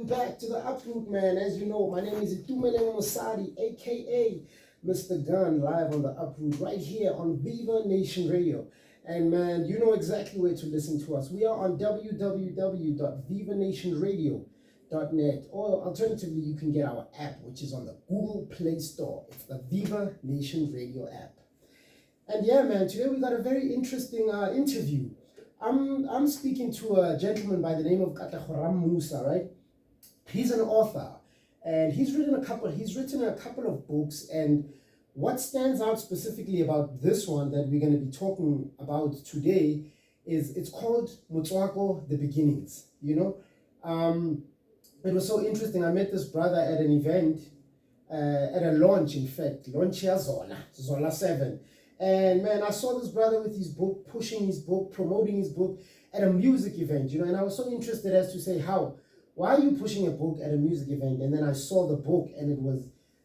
Back to the uproot, man. As you know, my name is Itumeleng Mosadi, aka Mr. Gunn, live on the uproot right here on Viva Nation Radio. And man, you know exactly where to listen to us. We are on www.vivanationradio.net, or alternatively, you can get our app, which is on the Google Play Store. It's the Viva Nation Radio app. And yeah, man, today we got a very interesting interview. I'm speaking to a gentleman by the name of Katlahoram Musa, right? He's an author, and he's written a couple of books. And what stands out specifically about this one that we're going to be talking about today is it's called Motswako, The Beginnings. It was so interesting. I met this brother at an event, at a launch, in fact, launch ya Zola 7. And man, I saw this brother with his book, pushing his book, promoting his book at a music event, and I was so interested as to say, why are you pushing a book at a music event? And then I saw the book, and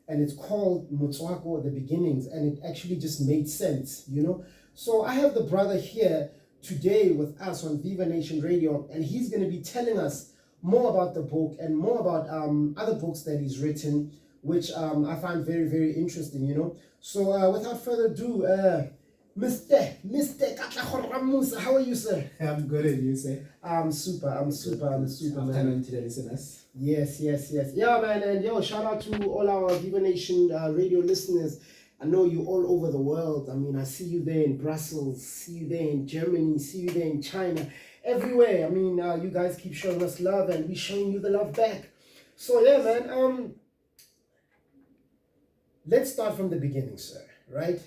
it's called Motswako, The Beginnings, and it actually just made sense, So I have the brother here today with us on Viva Nation Radio, and he's going to be telling us more about the book and more about other books that he's written, which I find very, very interesting, So without further ado, Mr. Katlahoram Musa, how are you, sir? I'm good, and you say? I'm super, man. Afternoon to the listeners. Yes. Yeah, man, and shout out to all our Viva Nation radio listeners. I know you all over the world. I mean, I see you there in Brussels, see you there in Germany, see you there in China, everywhere. I mean, you guys keep showing us love, and we're showing you the love back. So yeah, man, let's start from the beginning, sir, right?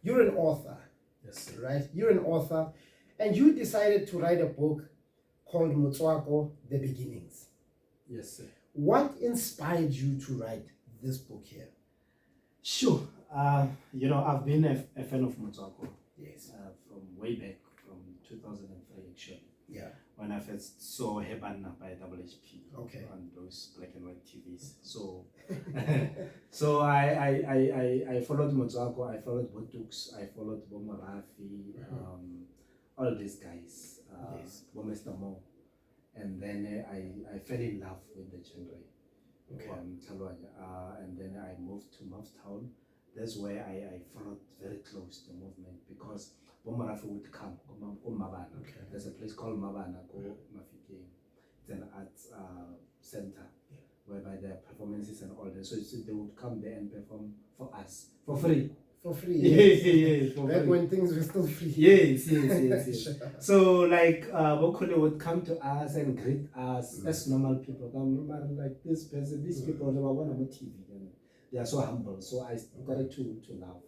You're an author. Yes, sir. Right? You're an author, and you decided to write a book called Motswako, The Beginnings. Yes, sir. What inspired you to write this book here? Sure. I've been a fan of Motswako. Yes. From way back, from 2003, actually. Yeah. When I first saw Hebanna by HP. Okay. On those black and white TVs. So I followed Motswako, I followed Botuks, I followed Bomarafi, all these guys, Yes. Bomester Mo. And then I fell in love with the genre. Okay. And then I moved to Mavstown. That's where I followed very close the movement, because Bomarafi would come, Mabana. Okay. There's a place called Mabana, Mafikeng. It's an arts center, whereby there are performances and all that. So they would come there and perform for us for free. For free. Yes. For Back free. when things were still free. Yes. So like Bokole would come to us and greet us as normal people. Like this person, these people, they were one on TV. And they are so humble. So I started to love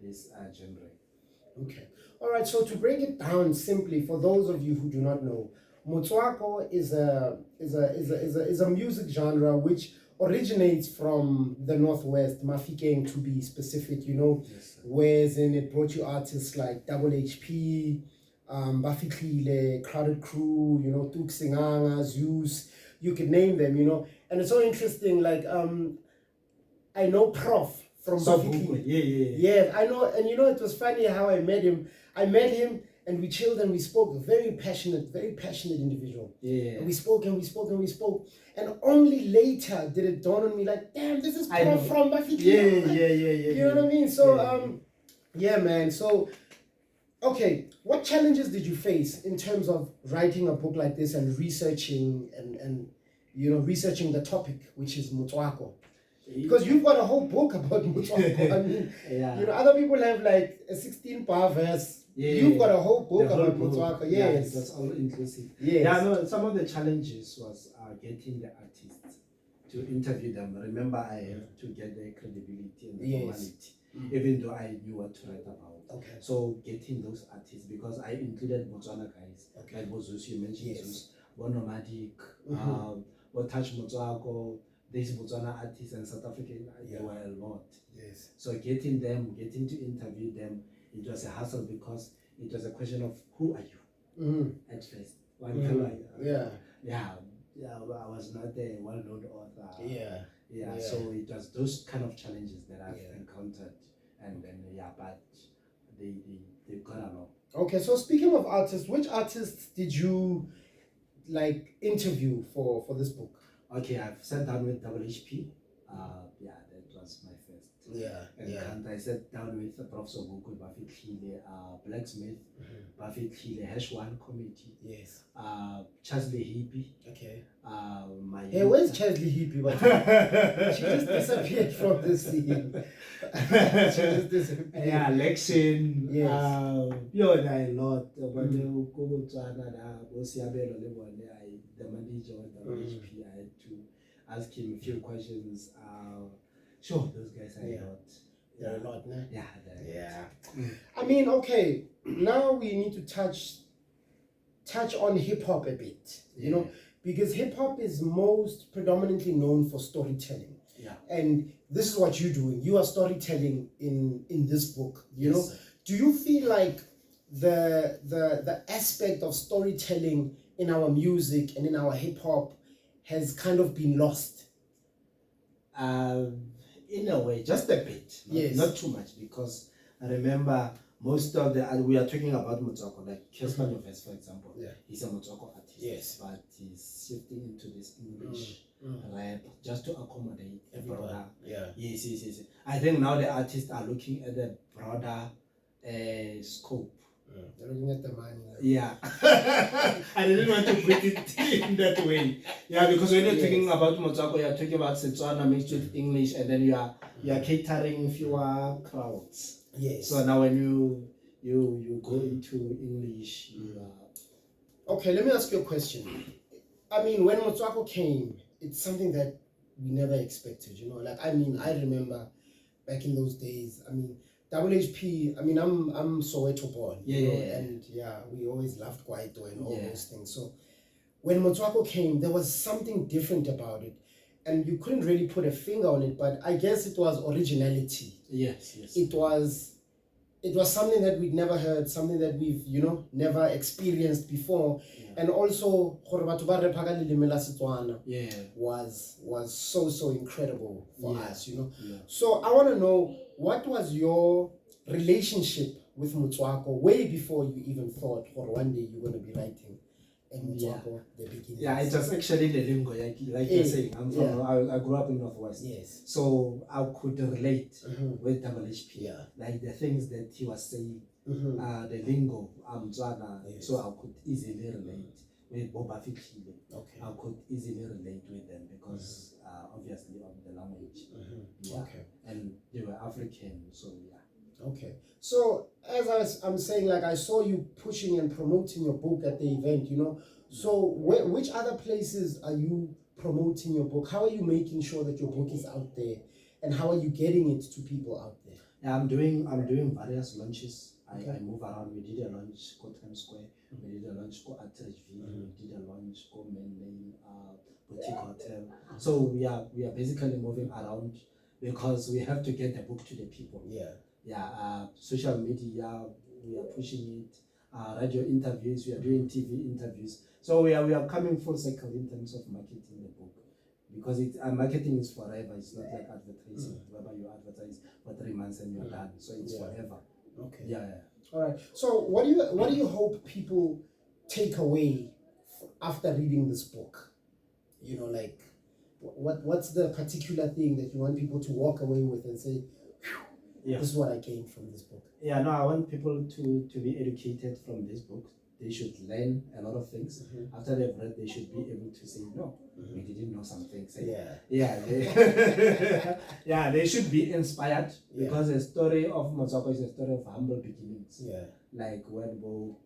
this genre. Okay. All right. So to break it down simply, for those of you who do not know, Motswako is a music genre which originates from the Northwest, Mafikeng to be specific, Yes, whereas in it brought you artists like Double HP, Bafiklile, Crowded Crew, Tuk Singanga, Zeus, you could name them, and it's so interesting, like, I know Prof from Bafiklile. Yeah. I know, and it was funny how I met him. And we chilled and we spoke. Very passionate individual. Yeah. And we spoke. And only later did it dawn on me, like, damn, this is Prof from Bafiklile. Yeah. You know what I mean? So, yeah, man. So, okay, what challenges did you face in terms of writing a book like this and researching and researching the topic, which is Motswako? Because you've got a whole book about Motswako. I mean, other people have like a 16-bar verse. Yeah. You've got a whole book about Motswako. Yes. That's all inclusive. Yes. Yeah, no, some of the challenges was getting the artists to interview them. Remember, I have to get the credibility and the formality, even though I knew what to write about. Okay. So getting those artists, because I included Botswana guys, like Bozus, you mentioned Zeus, Bonomadic, Touch Motswako, these Botswana artists and South African, there were a lot. Yes. So getting to interview them, it was a hassle, because it was a question of who are you at first. I was not a well-known author. Yeah. So it was those kind of challenges that I've encountered, and then but they got along. Okay, so speaking of artists, which artists did you like interview for this book? Okay, I've sat down with WHP. Yeah, that was my first. Yeah, And I sat down with Professor Buku, Buffett Hile, Blacksmith, Buffett Hile, Hash One Committee. Yes. Chesley Hippie. Okay. Hey, where's Chesley Hippie? She just disappeared from the scene. She just disappeared. Yeah, election. Yes. A lot. But the manager of the HP, I had to ask him a few questions. Sure, those guys are a lot. They're a lot, nah? Yeah. I mean, okay, now we need to touch on hip hop a bit, you know, because hip hop is most predominantly known for storytelling. Yeah. And this is what you're doing. You are storytelling in this book, you know. Sir. Do you feel like the aspect of storytelling in our music and in our hip hop has kind of been lost? In a way, just a bit. Not too much, because I remember most of we are talking about Motswako, like Kesman Nyovest, for example. Yeah. He's a Motswako artist. Yes. But he's shifting into this English rap just to accommodate a broader. Yeah. Yes. I think now the artists are looking at the broader scope. They're looking at the money. Yeah. I didn't want to put it in that way. Yeah, because when you're talking about Motswako, you're talking about Setswana mixed with English, and then you are catering fewer crowds. Yes. So now when you go into English, you are... Okay, let me ask you a question. I mean, when Motswako came, it's something that we never expected, you know. Like, I mean, I remember back in those days, I mean, WHP, I mean, I'm Soweto born, you know, and we always loved Kwaito and all those things. So when Motswako came, there was something different about it, and you couldn't really put a finger on it, but I guess it was originality. Yes. It was something that we'd never heard, something that we've, you know, never experienced before. And also was so incredible for us, you know. So I want to know, what was your relationship with Motswako way before you even thought, or one day you're going to be writing Motswako, the beginning? Yeah, it was actually the lingo, like you're saying. I grew up in Northwest. Yes. So I could relate with WHP. Yeah. Like the things that he was saying, the lingo, so I could easily relate with Boba Fikile. Okay. I could easily relate with them because obviously of the language. Okay. And they were African, so Okay. So as I'm saying, like, I saw you pushing and promoting your book at the event, you know. So which other places are you promoting your book? How are you making sure that your book is out there, and how are you getting it to people out there? Yeah, I'm doing various launches. I move around. We did a launch go Times Square. We did a launch go Atteridge View. We did a launch go Main Lane, Boutique Hotel. So we are basically moving around because we have to get the book to the people. Social media, we are pushing it. Radio interviews, we are doing TV interviews. So we are coming full cycle in terms of marketing the book, because marketing is forever. It's not like advertising, whereby you advertise for 3 months and you're done. So it's forever. Okay. Yeah. All right. So what do you hope people take away after reading this book? You know, like, what's the particular thing that you want people to walk away with and say, this is what I gained from this book? Yeah, no, I want people to be educated from this book. They should learn a lot of things. After they've read, they should be able to say, no, we didn't know some things. They should be inspired, because the story of Motswako is a story of humble beginnings. Like when Bo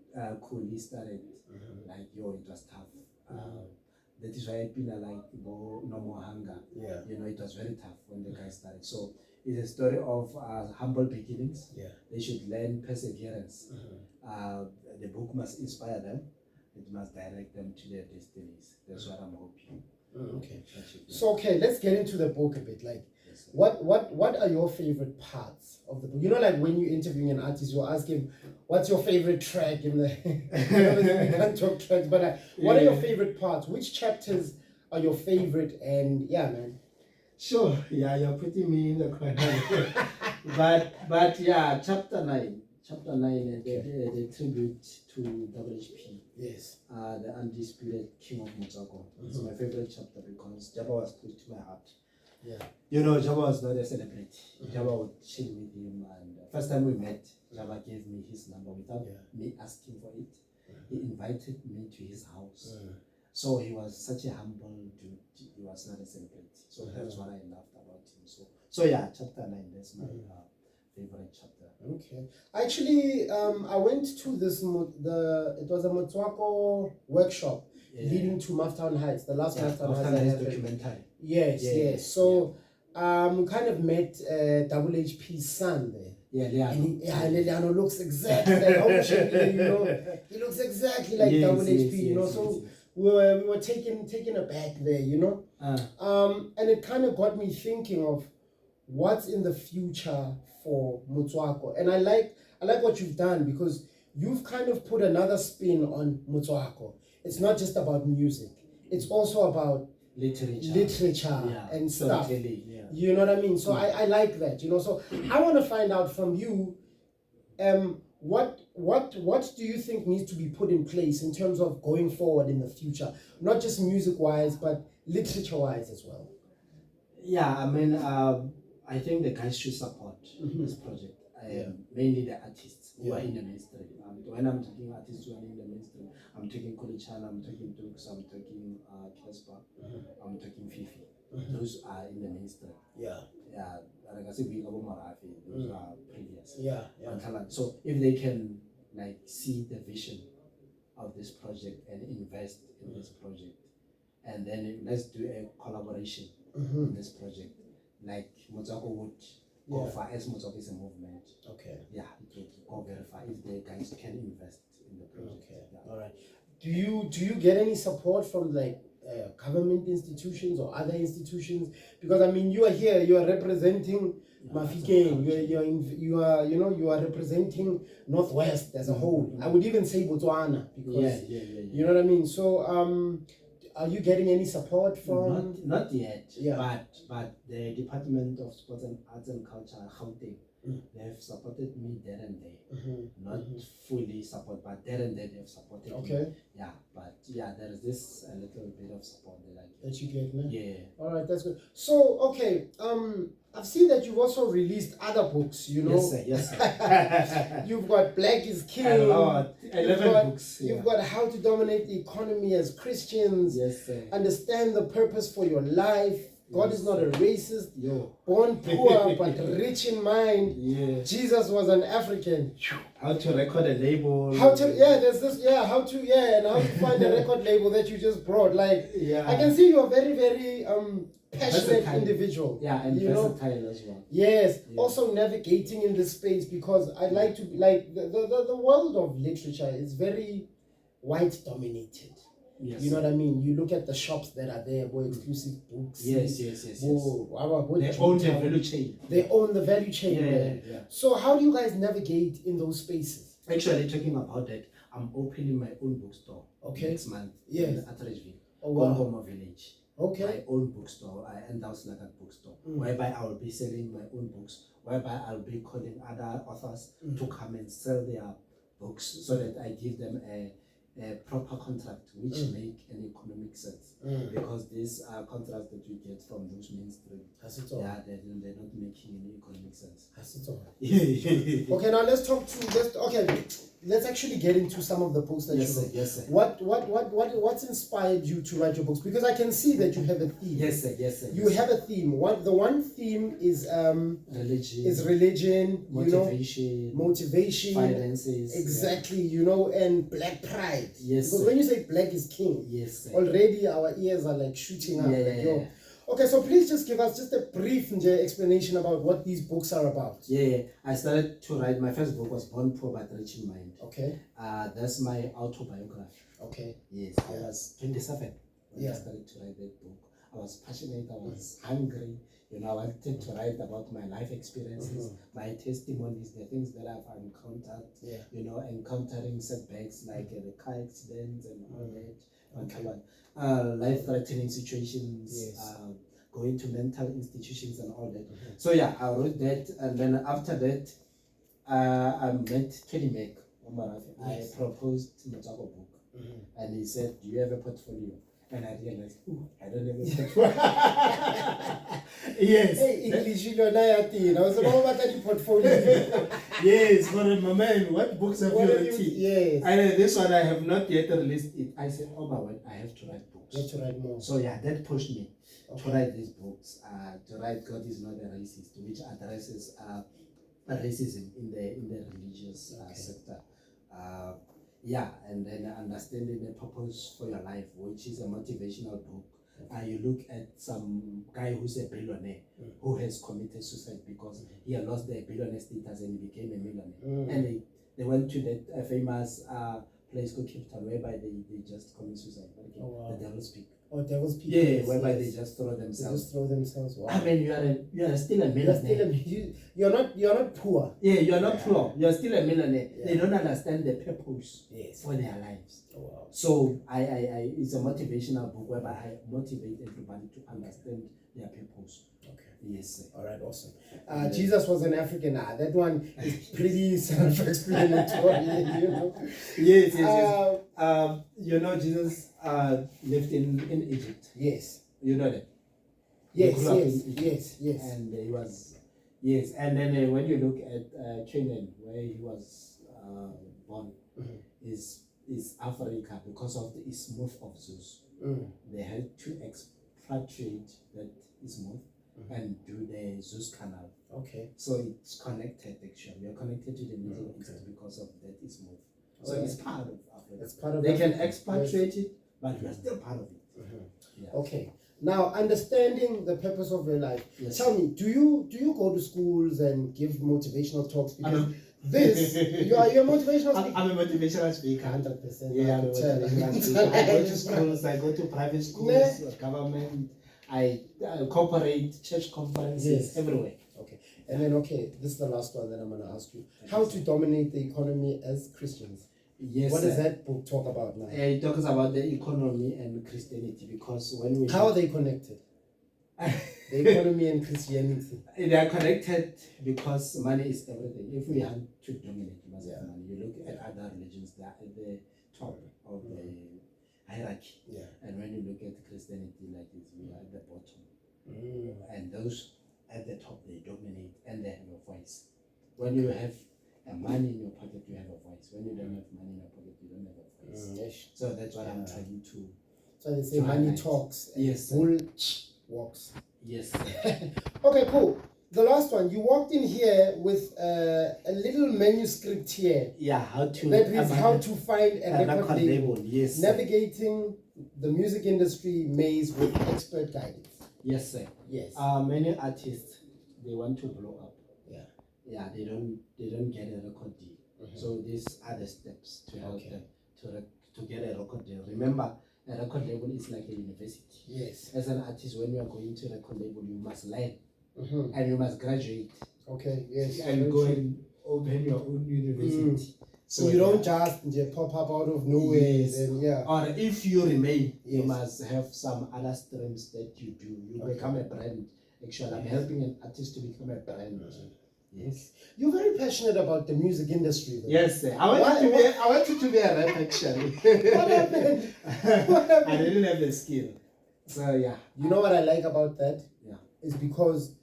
Kuli started, like, it was tough. That is why Pina, like, no more hunger. You know, it was very tough when the guy started. So it's a story of humble beginnings. They should learn perseverance. The book must inspire them. It must direct them to their destinies. That's what I'm hoping. Okay. So, let's get into the book a bit. Like, what are your favorite parts of the book? You know, like when you're interviewing an artist, you ask him, what's your favorite track in the... we can't talk tracks, but what are your favorite parts? Which chapters are your favorite? And man. Sure. Yeah, you're putting me in the corner. but chapter 9. Chapter 9, the tribute to WHP. Yes. The undisputed king of Motswako. It's my favorite chapter because Jabba was close to my heart. Yeah. You know, Jabba was not a celebrity. Jabba would chill with him, and first time we met, Jabba gave me his number without me asking for it. He invited me to his house. So he was such a humble dude. He was not a celebrity. So that's what I loved about him. So yeah, chapter 9, that's my favorite chapter. Okay. Actually, I went to this, it was a Motswako workshop leading to Maftown Heights, the last Maftown Heights documentary. Yes. So, we kind of met WHP's son there. Yeah, Leano looks exactly like how you know. He looks exactly like WHP, you know. So we were taken aback there, you know. And it kind of got me thinking of what's in the future for Motswako. And I like what you've done because you've kind of put another spin on Motswako. It's not just about music. It's also about literature and stuff. You know what I mean? So I like that, you know. So I want to find out from you, what do you think needs to be put in place in terms of going forward in the future, not just music wise but literature wise as well? Yeah, I mean, I think the guys should support this project. Mainly the artists who are in the mainstream. When I'm talking artists who are in the mainstream, I'm talking Kolichan, I'm talking Dukes, I'm talking Casper, I'm talking Fifi. Those are in the mainstream. Like I said, Viva, those are previous. So if they can like see the vision of this project and invest in this project, and then let's do a collaboration in this project, like Motswako would go far, as Motswako is a movement. It would go very far if the guys can invest in the project. All right. Do you get any support from like government institutions or other institutions? Because I mean, you are here, you are representing Mafikeng, you are representing Northwest as a whole. I would even say Botswana because you know what I mean. So are you getting any support from? Not yet. But the Department of Sports and Arts and Culture, Gauteng, they have supported me there and there. Not fully support, but there and there they have supported me. But there is this a little bit of support that you get, man. Yeah. All right, that's good. So okay, I've seen that you've also released other books, you know. Yes, sir. You've got Black is King. 11 books. You've got How to Dominate the Economy as Christians. Yes, sir. Understand the Purpose for Your Life. God is not a racist. Born poor but rich in mind. Jesus was an African. How to record a label. There's this. How to find a record label that you just brought. Like, I can see you're very, very passionate individual. And versatile as well. Yes. Also navigating in this space because I like to the world of literature is very white dominated. You know what I mean? You look at the shops that are there, exclusive books. Yes. They own the value chain. They own the value chain. So how do you guys navigate in those spaces? Actually, talking about that, I'm opening my own bookstore next month in Atteridgeville, Konkoma Village. My own bookstore, Endhouse Nagat bookstore, whereby I will be selling my own books, whereby I'll be calling other authors to come and sell their books so that I give them a proper contract which make an economic sense, because these contracts that we get from those mainstream, they're not making any economic sense. Okay, now let's actually get into some of the books that you wrote. Yes, sir. What's inspired you to write your books? Because I can see that you have a theme. Yes, sir. You have a theme. The one theme is religion, motivation, finances, exactly, and black pride. Yes, because when you say black is king, already our ears are like shooting up. Okay, so please just give us just a brief explanation about what these books are about. I started to write. My first book was Born Poor but Rich in Mind. That's my autobiography. Yes, I was 27 when I started to write that book. I was passionate, I was hungry, I wanted to write about my life experiences, my testimonies, the things that I've encountered, encountering setbacks like the car accidents and all that, life-threatening situations, going to mental institutions and all that. So I wrote that, and then after that, I met Kelly Mac. I proposed Motsako book, and he said, "Do you have a portfolio?" And I realized, I don't have a portfolio. Yes. Hey, English, you know, I was about any portfolio. Yes, but my man, what books have you written? Yes. And this one I have not yet released it. I said, oh my word, I have to write books. You have to write more. So yeah, that pushed me to write these books. To write God is Not a Racist, which addresses racism in the religious sector. Yeah, and then understanding the purpose for your life, which is a motivational book. You look at some guy who's a billionaire who has committed suicide because he had lost their billionaire status and he became a millionaire. And they went to that famous place called Cape Town, whereby they just commit suicide. The Devil's Peak. Oh, Devil's Peak. Yeah, whereby they just throw themselves. They just throw themselves. Wow. I mean, you are still a millionaire. You're not poor. Yeah, you are not poor. You are still a millionaire. They don't understand the purpose for their lives. Oh, wow. So it's a motivational book whereby I motivate everybody to understand their purpose. Okay. Yes, sir. All right, awesome. Jesus was an African. That one is pretty self-explanatory, you know. Yes. You know, Jesus lived in Egypt. Yes. You know that. Yes. And he was and then when you look at Canaan, where he was born, is Africa because of the isthmus of Zeus. They had to expatriate that isthmus and do the Zeus Canal. Okay. So it's connected actually. We are connected to the Middle East because of that isthmus. So it's part of Africa. It's part of they Africa. Can expatriate it, but we are still part of it. Yeah. Okay. Now, understanding the purpose of your life. Yes. Tell me, do you go to schools and give motivational talks? Because you're a motivational speaker. I'm a motivational speaker. 100%. Yeah, I'm a motivational speaker. I go to schools, I go to private schools, government, I corporate, church conferences, everywhere. Okay. And then, this is the last one that I'm going to ask you. How to dominate the economy as Christians. Yes. What does that book talk about now? It talks about the economy and Christianity because when we... How are they connected? The economy and Christianity. They are connected because money is everything. If we want to dominate, you must have money. You look at other religions, they are at the top of the hierarchy. Yeah. And when you look at Christianity like this, we are at the bottom. And those at the top, they dominate and they have a voice. When you have money in your pocket, you have a voice. When you don't have money in your pocket, you don't have a voice. Yes. So that's what I'm trying to... So they say money highlight. Talks. Yes. Bull walks. Yes. Okay, cool. The last one, you walked in here with a little manuscript here. Yeah, how to... That is how to find a record label. Yes. Navigating the music industry maze with expert guidance. Yes, sir. Yes. Many artists, they want to blow up. Yeah, they don't get a record deal. So these are the steps to help them to get a record deal. Remember, a record label is like a university. Yes. As an artist, when you are going to a record label, you must learn and you must graduate. Okay. Yes. And go and open your own university. So you don't just pop up out of nowhere. Yes. And, or if you remain, you must have some other streams that you do. You become a brand. Actually, I'm helping an artist to become a brand. Yes. You're very passionate about the music industry, though. Yes, sir. I wanted to be a rapper, actually. What happened? I didn't have the skill. So, yeah. You know what I like about that? Yeah. Is because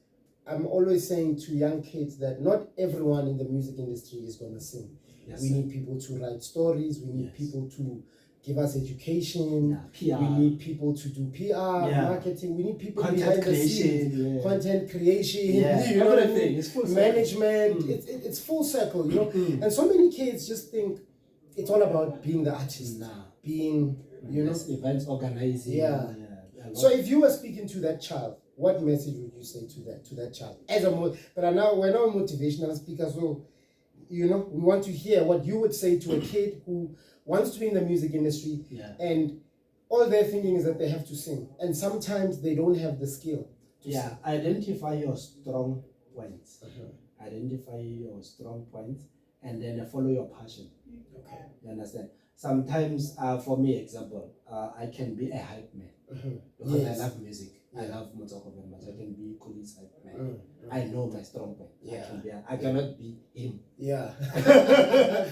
I'm always saying to young kids that not everyone in the music industry is going to sing. Yes, we need people to write stories. We need people to give us education. PR. We need people to do PR, marketing. We need people behind the scenes, content creation. You know, everything. It's full management. It's full circle. You know, and so many kids just think it's all about being the artist, being events organizing. Yeah. So if you were speaking to that child, what message would you say to that child? But now we're not motivational speakers, so we want to hear what you would say to a kid who wants to be in the music industry, and all they're thinking is that they have to sing, and sometimes they don't have the skill. Identify your strong points. Identify your strong points, and then follow your passion. Okay. You understand? Sometimes, for me, example, I can be a hype man because I love music. I love Motsoko very much. I can be Kuli's man. Mm. I know my strong point. Yeah. I cannot be him. Yeah.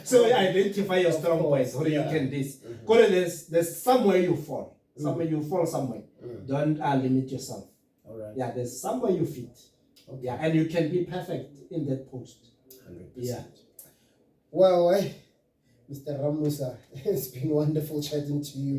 So identify your strong points, or you can this. Because there's somewhere you fall. Somewhere you fall somewhere. Don't limit yourself. All right. Yeah, there's somewhere you fit. Okay. Yeah, and you can be perfect in that post. 100%. Yeah. Well, Mr. Ramusa, it's been wonderful chatting to you.